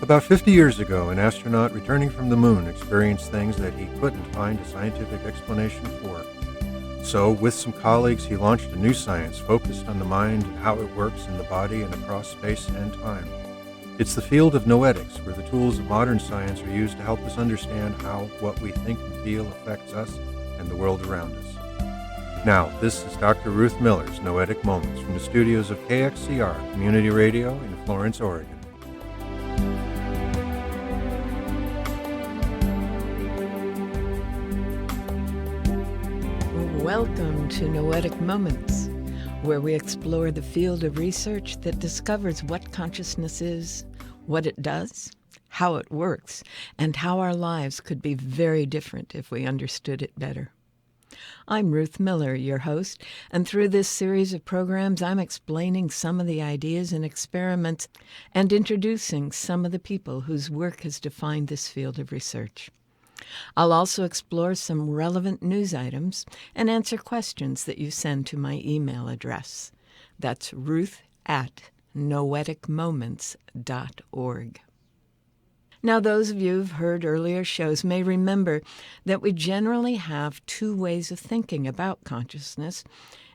About 50 years ago, an astronaut returning from the moon experienced things that he couldn't find a scientific explanation for. So, with some colleagues, he launched a new science focused on the mind and how it works in the body and across space and time. It's the field of Noetics, where the tools of modern science are used to help us understand how what we think and feel affects us and the world around us. Now, this is Dr. Ruth Miller's Noetic Moments from the studios of KXCR Community Radio in Florence, Oregon. Welcome to Noetic Moments, where we explore the field of research that discovers what consciousness is, what it does, how it works, and how our lives could be very different if we understood it better. I'm Ruth Miller, your host, and through this series of programs, I'm explaining some of the ideas and experiments and introducing some of the people whose work has defined this field of research. I'll also explore some relevant news items and answer questions that you send to my email address. That's ruth@noeticmoments.org. Now, those of you who've heard earlier shows may remember that we generally have two ways of thinking about consciousness.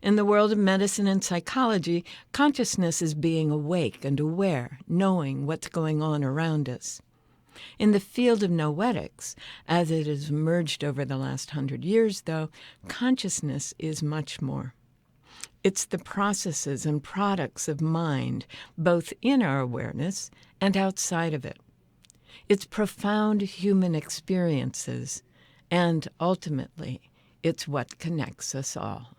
In the world of medicine and psychology, consciousness is being awake and aware, knowing what's going on around us. In the field of noetics, as it has emerged over the last 100 years, though, consciousness is much more. It's the processes and products of mind, both in our awareness and outside of it. It's profound human experiences, and ultimately, it's what connects us all.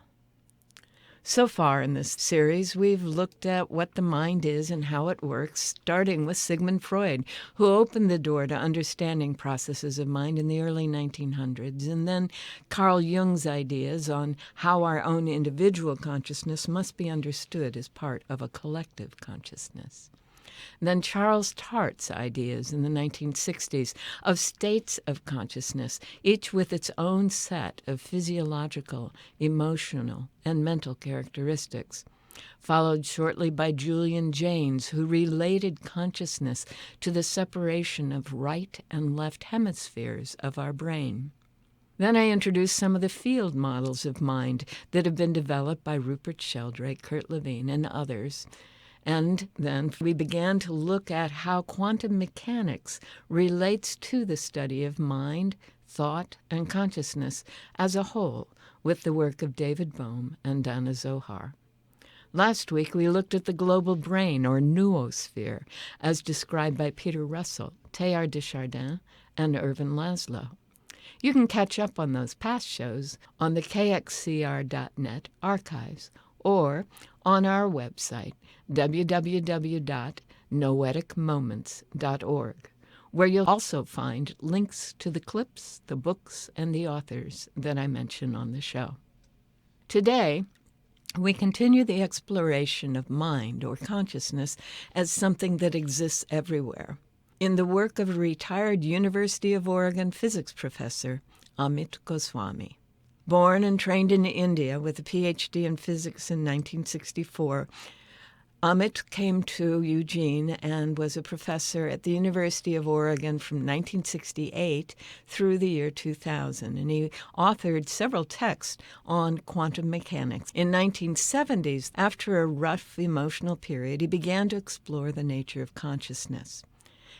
So far in this series, we've looked at what the mind is and how it works, starting with Sigmund Freud, who opened the door to understanding processes of mind in the early 1900s, and then Carl Jung's ideas on how our own individual consciousness must be understood as part of a collective consciousness. Then Charles Tart's ideas in the 1960s of states of consciousness, each with its own set of physiological, emotional, and mental characteristics, followed shortly by Julian Jaynes, who related consciousness to the separation of right and left hemispheres of our brain. Then I introduced some of the field models of mind that have been developed by Rupert Sheldrake, Kurt Lewin, and others. And then we began to look at how quantum mechanics relates to the study of mind, thought, and consciousness as a whole with the work of David Bohm and Dana Zohar. Last week, we looked at the global brain, or noosphere, as described by Peter Russell, Teilhard de Chardin, and Ervin Laszlo. You can catch up on those past shows on the KXCR.net archives or on our website, www.noeticmoments.org, where you'll also find links to the clips, the books, and the authors that I mention on the show. Today, we continue the exploration of mind or consciousness as something that exists everywhere in the work of a retired University of Oregon physics professor, Amit Goswami. Born and trained in India with a PhD in physics in 1964, Amit came to Eugene and was a professor at the University of Oregon from 1968 through the year 2000, and he authored several texts on quantum mechanics. In 1970s, after a rough emotional period, he began to explore the nature of consciousness.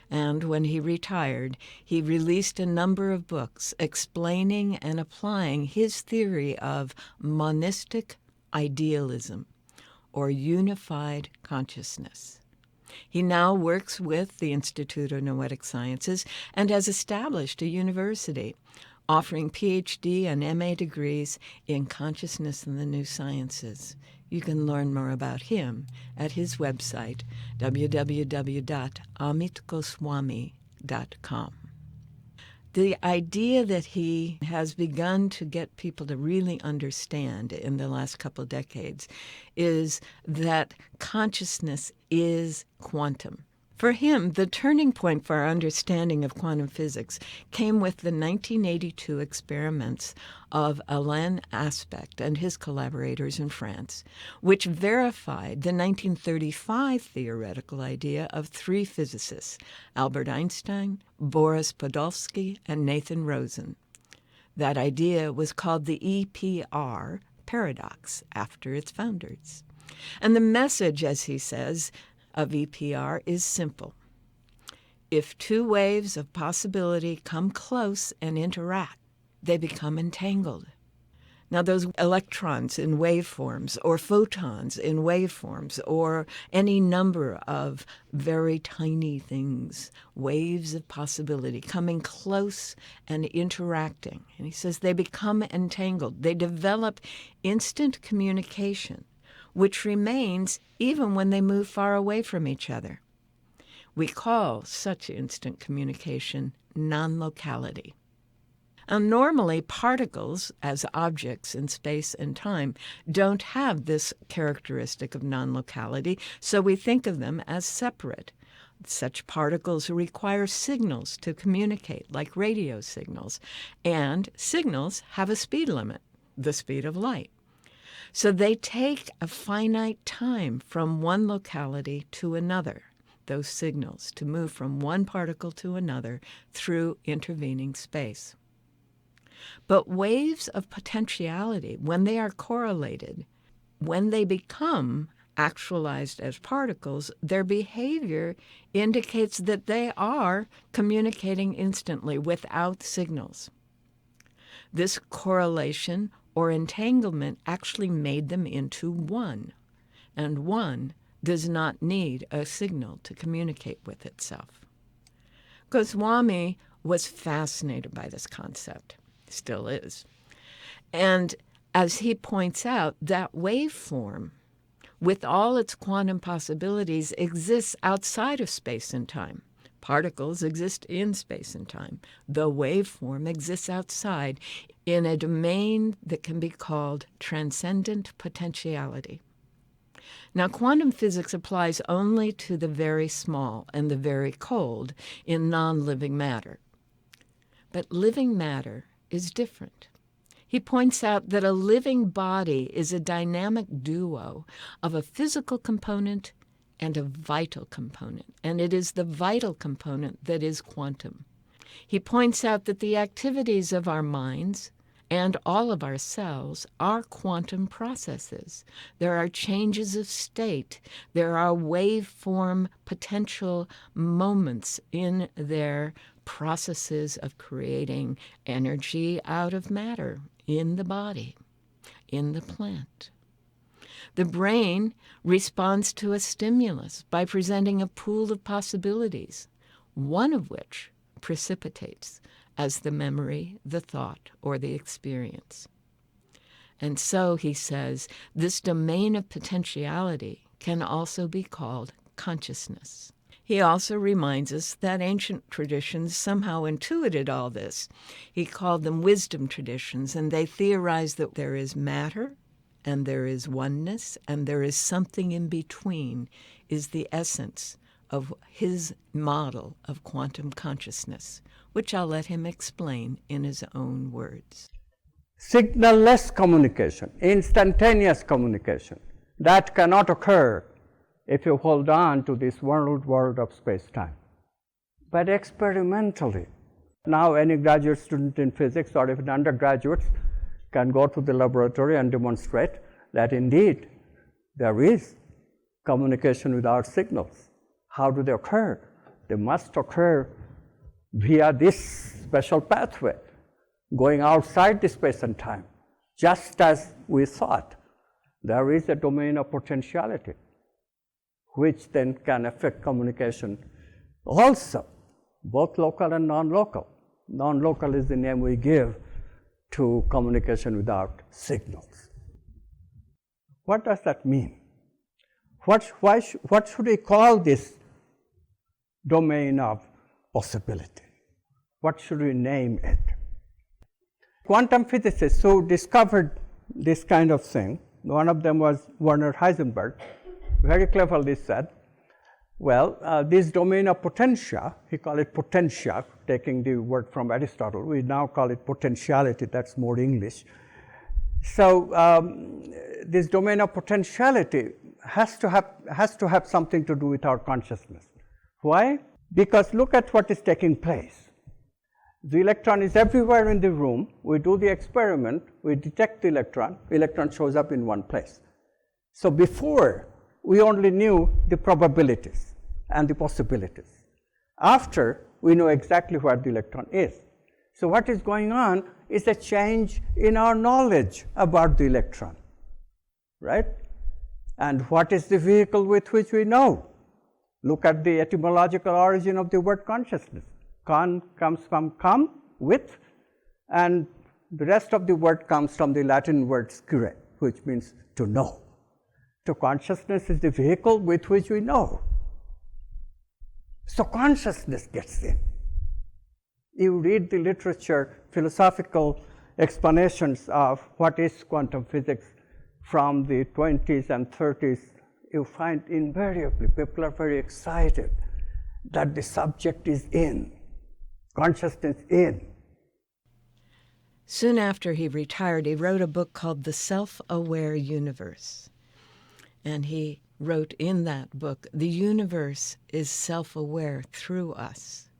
And when he retired, he released a number of books explaining and applying his theory of monistic idealism, or unified consciousness. He now works with the Institute of Noetic Sciences and has established a university offering PhD and MA degrees in consciousness and the new sciences. You can learn more about him at his website, www.amitgoswami.com. The idea that he has begun to get people to really understand in the last couple of decades is that consciousness is quantum. For him, the turning point for our understanding of quantum physics came with the 1982 experiments of Alain Aspect and his collaborators in France, which verified the 1935 theoretical idea of three physicists, Albert Einstein, Boris Podolsky, and Nathan Rosen. That idea was called the EPR paradox after its founders. And the message, as he says, of EPR is simple. If two waves of possibility come close and interact, they become entangled. Now, those electrons in waveforms, or photons in waveforms, or any number of very tiny things, waves of possibility coming close and interacting. And he says they become entangled. They develop instant communication, which remains even when they move far away from each other. We call such instant communication non-locality. And normally, particles, as objects in space and time, don't have this characteristic of non-locality, so we think of them as separate. Such particles require signals to communicate, like radio signals, and signals have a speed limit, the speed of light. So they take a finite time from one locality to another, those signals, to move from one particle to another through intervening space. But waves of potentiality, when they are correlated, when they become actualized as particles, their behavior indicates that they are communicating instantly without signals. This correlation or entanglement actually made them into one, and one does not need a signal to communicate with itself. Goswami was fascinated by this concept, still is. And as he points out, that waveform, with all its quantum possibilities, exists outside of space and time. Particles exist in space and time. The waveform exists outside in a domain that can be called transcendent potentiality. Now, quantum physics applies only to the very small and the very cold in non-living matter. But living matter is different. He points out that a living body is a dynamic duo of a physical component and a vital component, and it is the vital component that is quantum. He points out that the activities of our minds and all of our cells are quantum processes. There are changes of state. There are waveform potential moments in their processes of creating energy out of matter in the body, in the plant. The brain responds to a stimulus by presenting a pool of possibilities, one of which precipitates as the memory, the thought, or the experience. And so, he says, this domain of potentiality can also be called consciousness. He also reminds us that ancient traditions somehow intuited all this. He called them wisdom traditions, and they theorized that there is matter, and there is oneness, and there is something in between, is the essence of his model of quantum consciousness, which I'll let him explain in his own words. Signal-less communication, instantaneous communication, that cannot occur if you hold on to this world of space-time. But experimentally, now any graduate student in physics or even undergraduates can go to the laboratory and demonstrate that indeed there is communication without signals. How do they occur? They must occur via this special pathway, going outside the space and time, just as we thought. There is a domain of potentiality, which then can affect communication also, both local and non-local. Non-local is the name we give to communication without signals. What does that mean? What should we call this domain of possibility? What should we name it? Quantum physicists who discovered this kind of thing, one of them was Werner Heisenberg, very cleverly said Well, this domain of potentia, he called it potentia, taking the word from Aristotle. We now call it potentiality, that's more English. So this domain of potentiality has to have something to do with our consciousness. Why? Because look at what is taking place. The electron is everywhere in the room. We do the experiment, we detect the electron shows up in one place. So before, we only knew the probabilities and the possibilities. After, we know exactly where the electron is. So what is going on is a change in our knowledge about the electron, right? And what is the vehicle with which we know? Look at the etymological origin of the word consciousness. Con comes from come, with, and the rest of the word comes from the Latin word scire, which means to know. So consciousness is the vehicle with which we know. So consciousness gets in. You read the literature, philosophical explanations of what is quantum physics from the 20s and 30s, you find invariably people are very excited that the subject is in, consciousness in. Soon after he retired, he wrote a book called The Self-Aware Universe. And he wrote in that book, the universe is self-aware through us.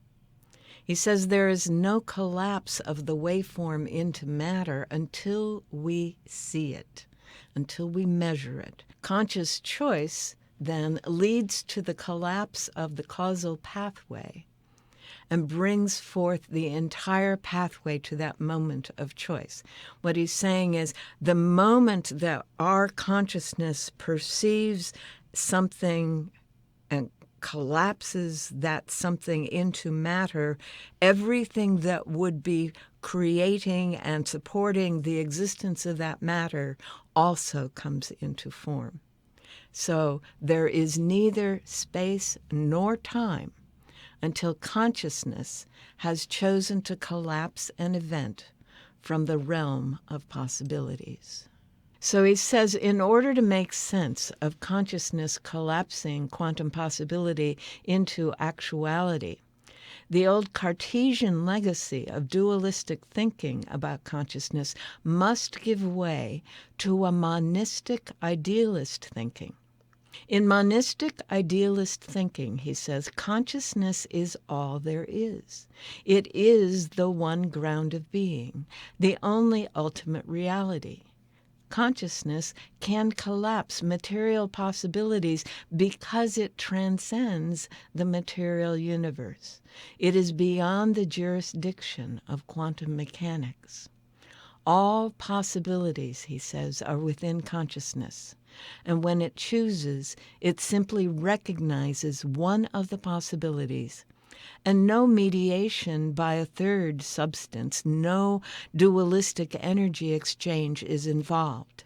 He says there is no collapse of the waveform into matter until we see it, until we measure it. Conscious choice then leads to the collapse of the causal pathway and brings forth the entire pathway to that moment of choice. What he's saying is the moment that our consciousness perceives something and collapses that something into matter, everything that would be creating and supporting the existence of that matter also comes into form. So there is neither space nor time until consciousness has chosen to collapse an event from the realm of possibilities. So he says, in order to make sense of consciousness collapsing quantum possibility into actuality, the old Cartesian legacy of dualistic thinking about consciousness must give way to a monistic idealist thinking. In monistic idealist thinking, he says, consciousness is all there is. It is the one ground of being, the only ultimate reality. Consciousness can collapse material possibilities because it transcends the material universe. It is beyond the jurisdiction of quantum mechanics. All possibilities, he says, are within consciousness. And when it chooses, it simply recognizes one of the possibilities. And no mediation by a third substance, no dualistic energy exchange is involved.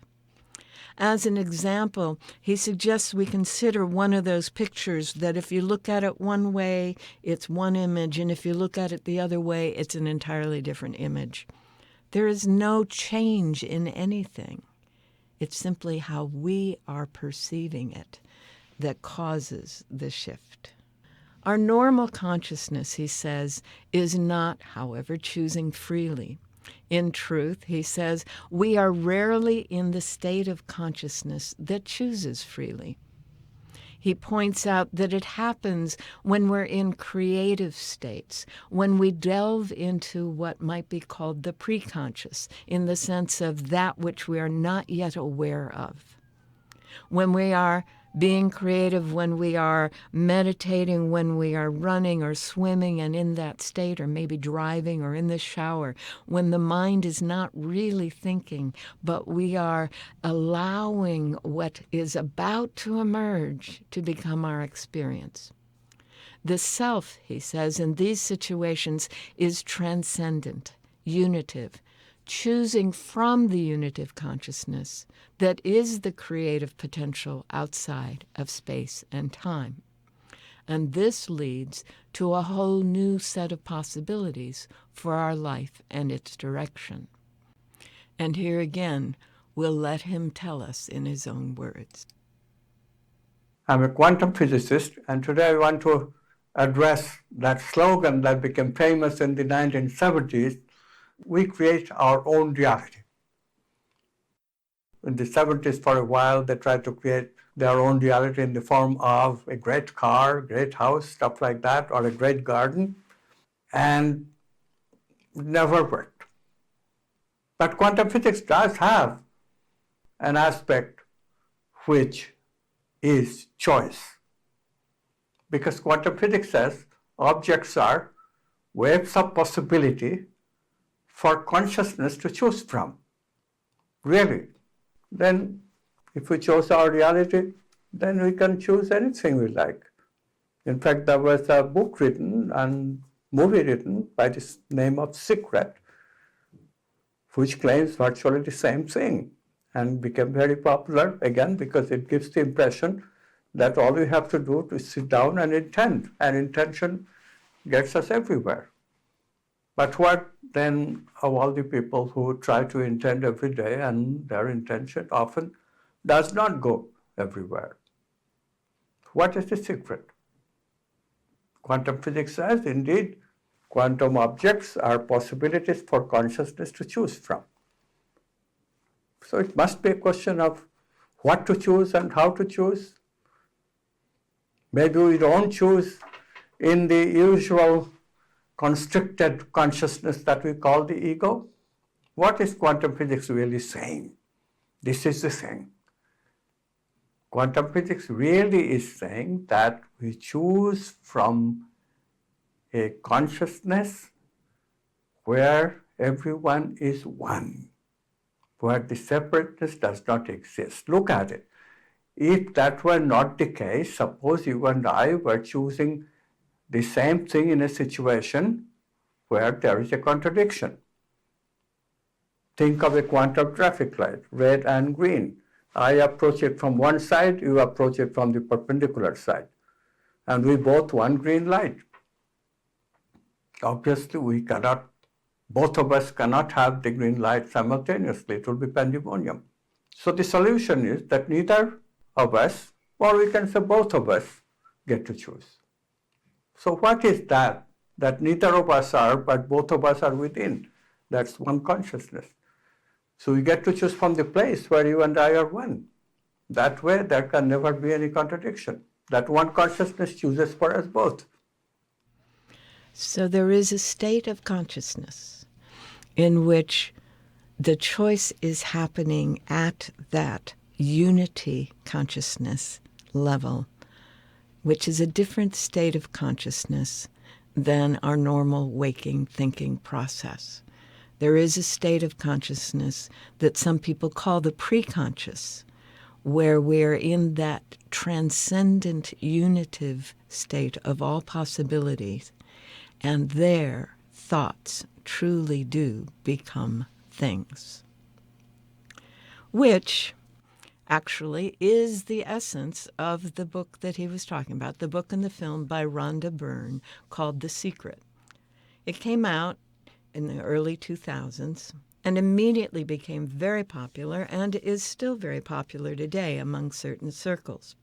As an example, he suggests we consider one of those pictures that if you look at it one way, it's one image, and if you look at it the other way, it's an entirely different image. There is no change in anything. It's simply how we are perceiving it that causes the shift. Our normal consciousness, he says, is not, however, choosing freely. In truth, he says, we are rarely in the state of consciousness that chooses freely. He points out that it happens when we're in creative states, when we delve into what might be called the preconscious, in the sense of that which we are not yet aware of. When we are being creative, when we are meditating, when we are running or swimming and in that state, or maybe driving or in the shower, when the mind is not really thinking, but we are allowing what is about to emerge to become our experience. The self, he says, in these situations is transcendent, unitive, choosing from the unitive consciousness that is the creative potential outside of space and time. And this leads to a whole new set of possibilities for our life and its direction. And here again, we'll let him tell us in his own words. I'm a quantum physicist, and today I want to address that slogan that became famous in the 1970s, we create our own reality. In the 70s, for a while, they tried to create their own reality in the form of a great car, great house, stuff like that, or a great garden, and it never worked. But quantum physics does have an aspect which is choice. Because quantum physics says objects are waves of possibility for consciousness to choose from. Really. Then, if we chose our reality, then we can choose anything we like. In fact, there was a book written and movie written by the name of Secret, which claims virtually the same thing and became very popular, again, because it gives the impression that all we have to do is sit down and intend, and intention gets us everywhere. But what then of all the people who try to intend every day and their intention often does not go everywhere? What is the secret? Quantum physics says, indeed, quantum objects are possibilities for consciousness to choose from. So it must be a question of what to choose and how to choose. Maybe we don't choose in the usual constricted consciousness that we call the ego. What is quantum physics really saying? This is the thing. Quantum physics really is saying that we choose from a consciousness where everyone is one, where the separateness does not exist. Look at it. If that were not the case, suppose you and I were choosing the same thing in a situation where there is a contradiction. Think of a quantum traffic light, red and green. I approach it from one side, you approach it from the perpendicular side. And we both want green light. Obviously, both of us cannot have the green light simultaneously. It will be pandemonium. So the solution is that neither of us, or we can say both of us, get to choose. So what is that? That neither of us are, but both of us are within. That's one consciousness. So we get to choose from the place where you and I are one. That way, there can never be any contradiction. That one consciousness chooses for us both. So there is a state of consciousness in which the choice is happening at that unity consciousness level, which is a different state of consciousness than our normal waking thinking process. There is a state of consciousness that some people call the preconscious, where we're in that transcendent unitive state of all possibilities, and there thoughts truly do become things, which actually is the essence of the book that he was talking about, the book and the film by Rhonda Byrne called The Secret. It came out in the early 2000s and immediately became very popular and is still very popular today among certain circles.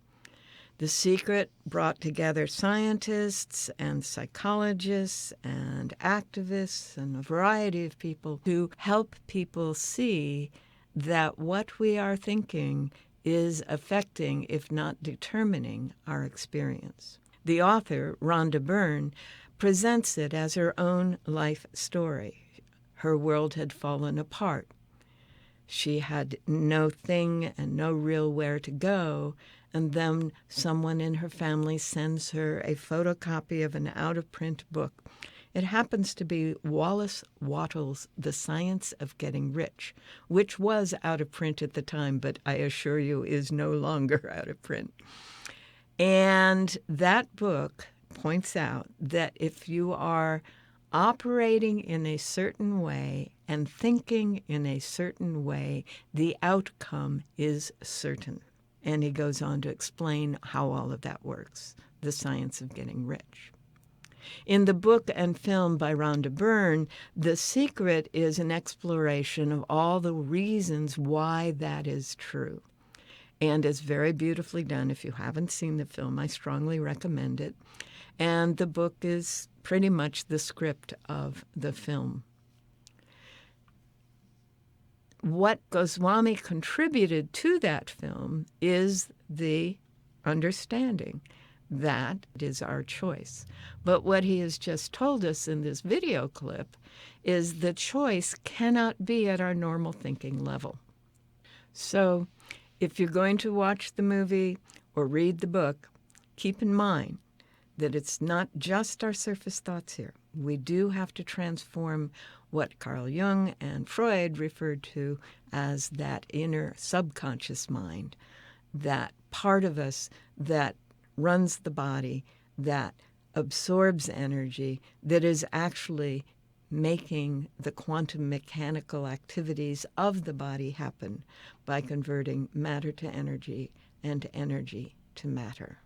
The Secret brought together scientists and psychologists and activists and a variety of people to help people see that what we are thinking is affecting, if not determining, our experience. The author, Rhonda Byrne, presents it as her own life story. Her world had fallen apart. She had no thing and no real where to go, and then someone in her family sends her a photocopy of an out-of-print book. It happens to be Wallace Wattles' The Science of Getting Rich, which was out of print at the time, but I assure you is no longer out of print. And that book points out that if you are operating in a certain way and thinking in a certain way, the outcome is certain. And he goes on to explain how all of that works, The Science of Getting Rich. In the book and film by Rhonda Byrne, The Secret is an exploration of all the reasons why that is true. and is very beautifully done. If you haven't seen the film, I strongly recommend it. And the book is pretty much the script of the film. What Goswami contributed to that film is the understanding that it is our choice. But what he has just told us in this video clip is the choice cannot be at our normal thinking level. So if you're going to watch the movie or read the book, keep in mind that it's not just our surface thoughts here. We do have to transform what Carl Jung and Freud referred to as that inner subconscious mind, that part of us that runs the body, that absorbs energy, that is actually making the quantum mechanical activities of the body happen by converting matter to energy and energy to matter.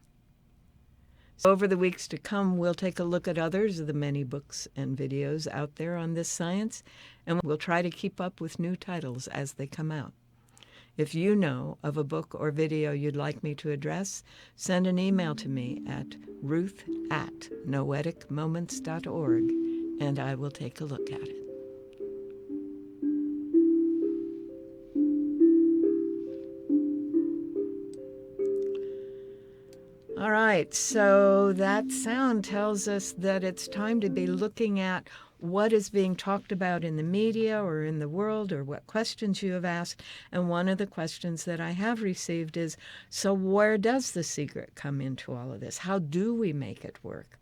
So over the weeks to come, we'll take a look at others of the many books and videos out there on this science, and we'll try to keep up with new titles as they come out. If you know of a book or video you'd like me to address, send an email to me at ruth@noeticmoments.org, and I will take a look at it. All right, so that sound tells us that it's time to be looking at what is being talked about in the media or in the world, or what questions you have asked. And one of the questions that I have received is, so where does the secret come into all of this? How do we make it work?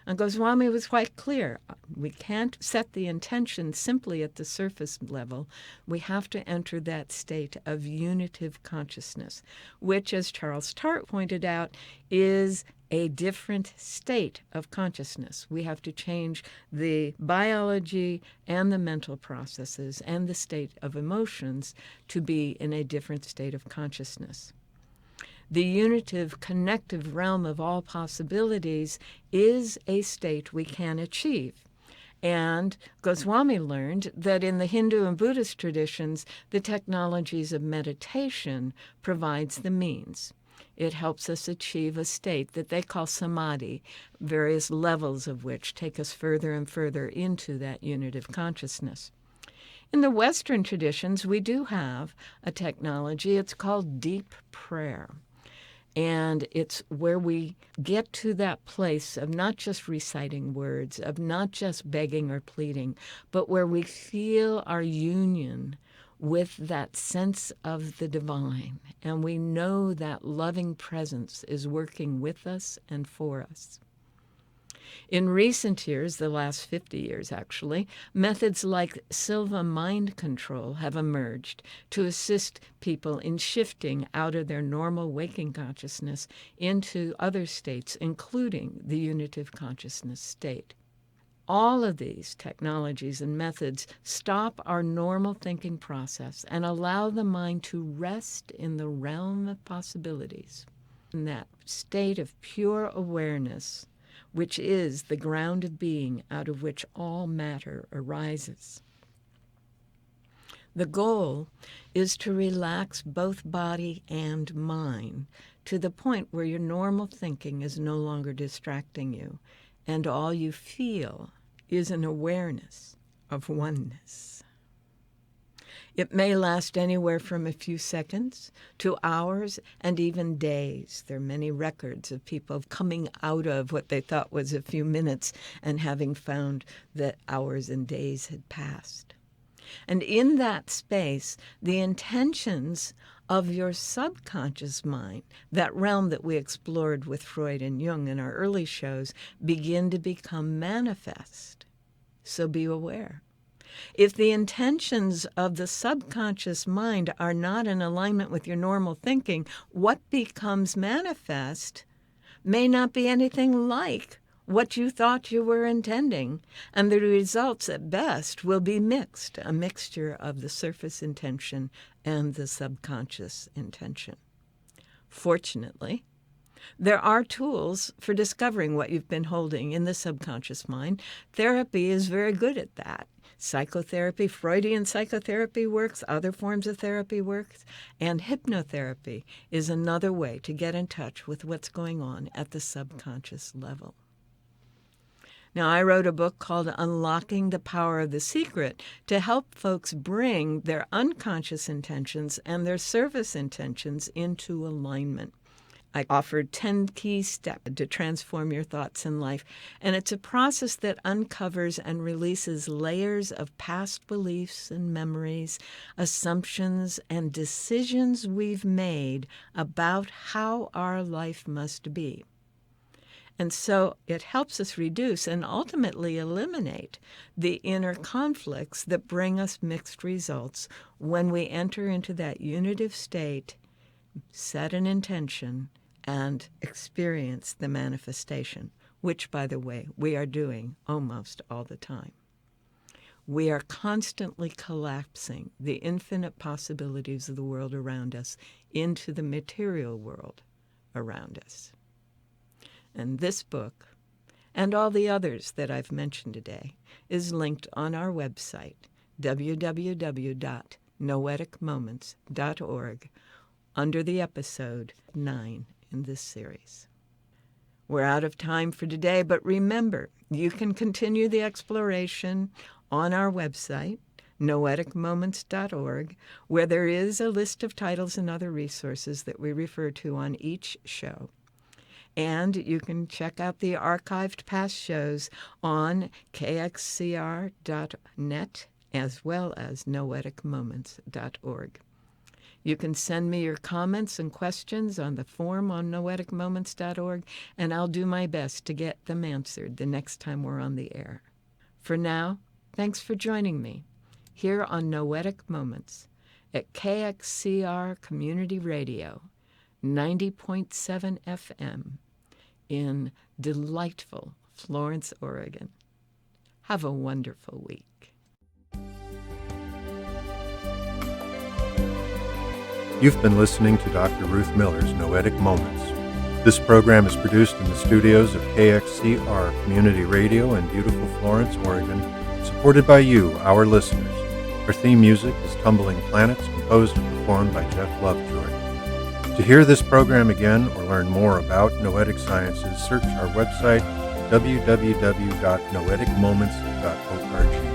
And Goswami was quite clear. We can't set the intention simply at the surface level. We have to enter that state of unitive consciousness, which, as Charles Tart pointed out, is a different state of consciousness. We have to change the biology and the mental processes and the state of emotions to be in a different state of consciousness. The unitive, connective realm of all possibilities is a state we can achieve. And Goswami learned that in the Hindu and Buddhist traditions, the technologies of meditation provides the means. It helps us achieve a state that they call samadhi, various levels of which take us further and further into that unitive consciousness. In the Western traditions, we do have a technology. It's called deep prayer. And it's where we get to that place of not just reciting words, of not just begging or pleading, but where we feel our union with that sense of the divine. And we know that loving presence is working with us and for us. In recent years, the last 50 years actually, methods like Silva mind control have emerged to assist people in shifting out of their normal waking consciousness into other states, including the unitive consciousness state. All of these technologies and methods stop our normal thinking process and allow the mind to rest in the realm of possibilities, in that state of pure awareness, which is the ground of being out of which all matter arises. The goal is to relax both body and mind to the point where your normal thinking is no longer distracting you, and all you feel is an awareness of oneness. It may last anywhere from a few seconds to hours and even days. There are many records of people coming out of what they thought was a few minutes and having found that hours and days had passed. And in that space, the intentions of your subconscious mind, that realm that we explored with Freud and Jung in our early shows, begin to become manifest. So be aware. If the intentions of the subconscious mind are not in alignment with your normal thinking, what becomes manifest may not be anything like what you thought you were intending, and the results at best will be mixed, a mixture of the surface intention and the subconscious intention. Fortunately, there are tools for discovering what you've been holding in the subconscious mind. Therapy is very good at that. Psychotherapy, Freudian psychotherapy works, other forms of therapy works, and hypnotherapy is another way to get in touch with what's going on at the subconscious level. Now, I wrote a book called Unlocking the Power of the Secret to help folks bring their unconscious intentions and their service intentions into alignment. I offered 10 key steps to transform your thoughts and life, and it's a process that uncovers and releases layers of past beliefs and memories, assumptions, and decisions we've made about how our life must be. And so it helps us reduce and ultimately eliminate the inner conflicts that bring us mixed results when we enter into that unitive state, set an intention, and experience the manifestation, which, by the way, we are doing almost all the time. We are constantly collapsing the infinite possibilities of the world around us into the material world around us. And this book, and all the others that I've mentioned today, is linked on our website, www.noeticmoments.org, under the episode 9 in this series. We're out of time for today, but remember, you can continue the exploration on our website, noeticmoments.org, where there is a list of titles and other resources that we refer to on each show. And you can check out the archived past shows on KXCR.net as well as noeticmoments.org. You can send me your comments and questions on the form on noeticmoments.org, and I'll do my best to get them answered the next time we're on the air. For now, thanks for joining me here on Noetic Moments at KXCR Community Radio, 90.7 FM in delightful Florence, Oregon. Have a wonderful week. You've been listening to Dr. Ruth Miller's Noetic Moments. This program is produced in the studios of KXCR Community Radio in beautiful Florence, Oregon, supported by you, our listeners. Our theme music is Tumbling Planets, composed and performed by Jeff Lovejoy. To hear this program again or learn more about Noetic Sciences, search our website, www.noeticmoments.org.